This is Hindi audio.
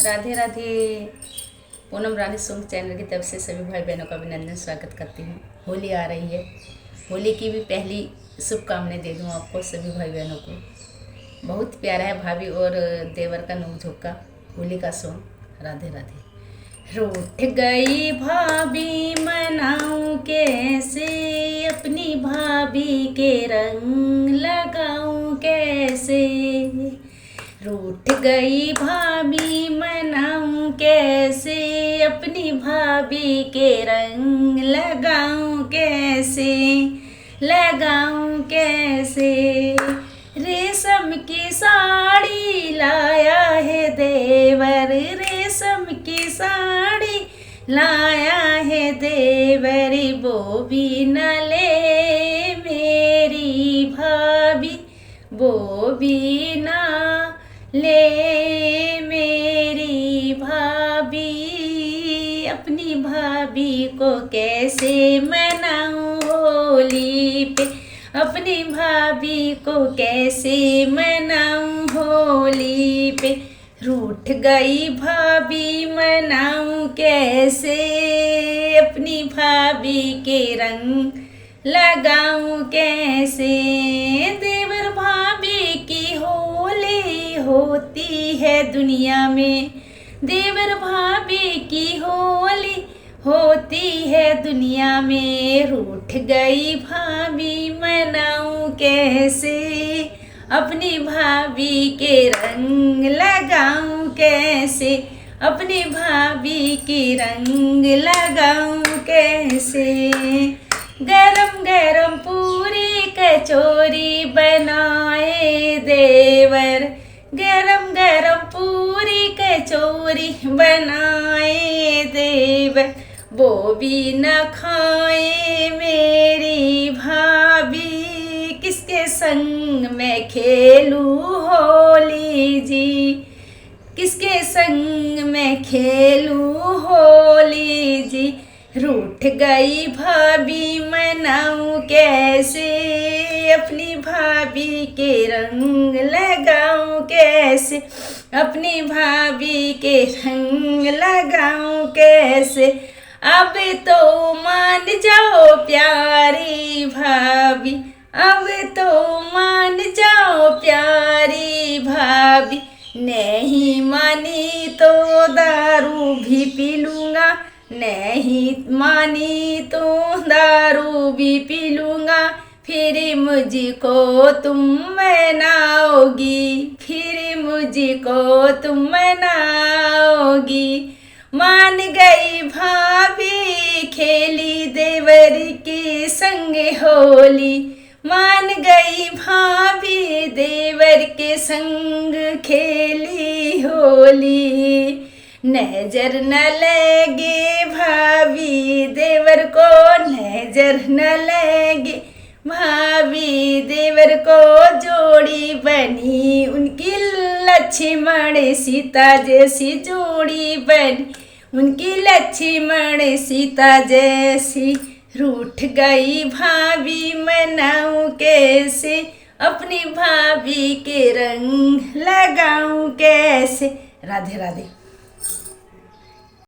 राधे राधे। पूनम रानी सॉन्ग चैनल की तरफ से सभी भाई बहनों का अभिनंदन स्वागत करती हूँ। होली आ रही है, होली की भी पहली शुभकामनाएं दे दूँ आपको सभी भाई बहनों को। बहुत प्यारा है भाभी और देवर का नोक-झोंक का होली का सॉन्ग। राधे राधे। रूठ गई भाभी मनाऊं कैसे, अपनी भाभी के रंग लगाऊं कैसे। रूठ गई भाभी मनाऊं कैसे, अपनी भाभी के रंग लगाऊं कैसे, लगाऊं कैसे। रेशम की साड़ी लाया है देवर, रेशम की साड़ी लाया है देवर, वो भी न ले मेरी भाभी, वो भी ना ले मेरी भाभी। अपनी भाभी को कैसे मनाऊं होली पे, अपनी भाभी को कैसे मनाऊं होली पे। रूठ गई भाभी मनाऊं कैसे, अपनी भाभी के रंग लगाऊं कैसे। देवर भाभी की होली होती है दुनिया में, देवर भाभी की होली होती है दुनिया में। रूठ गई भाभी मनाऊं कैसे, अपनी भाभी के रंग लगाऊं कैसे, अपनी भाभी के रंग लगाऊं कैसे। गरम गरम पूरी कचौरी बनाए देवर, गरम गरम पूरी कचौरी बनाए देवर, वो भी न खाए मेरी भाभी। किसके संग मैं खेलूं होली जी, किसके संग मैं खेलूं होली जी। रूठ गई भाभी मनाऊं कैसे, अपनी भाभी के रंग लगाऊं कैसे, अपनी भाभी के रंग लगाऊं कैसे। अब तो मान जाओ प्यारी भाभी, अब तो मान जाओ प्यारी भाभी। नहीं मानी तो दारू भी पी लूँगा, नहीं मानी तो दारू भी पी लूँगा। फिर मुझको तुम मनाओगी, फिर मुझको तुम मनाओगी। मान गई भाभी खेली देवर के संग होली, मान गई भाभी देवर के संग खेली होली। नजर न लगे भाभी देवर को, नजर न लगे भाभी देवर को। जोड़ी बनी उनकी लक्ष्मण सीता जैसी, जोड़ी बनी उनकी लक्ष्मण सीता जैसी। रूठ गई भाभी मनाऊं कैसे, अपनी भाभी के रंग लगाऊं कैसे। राधे राधे।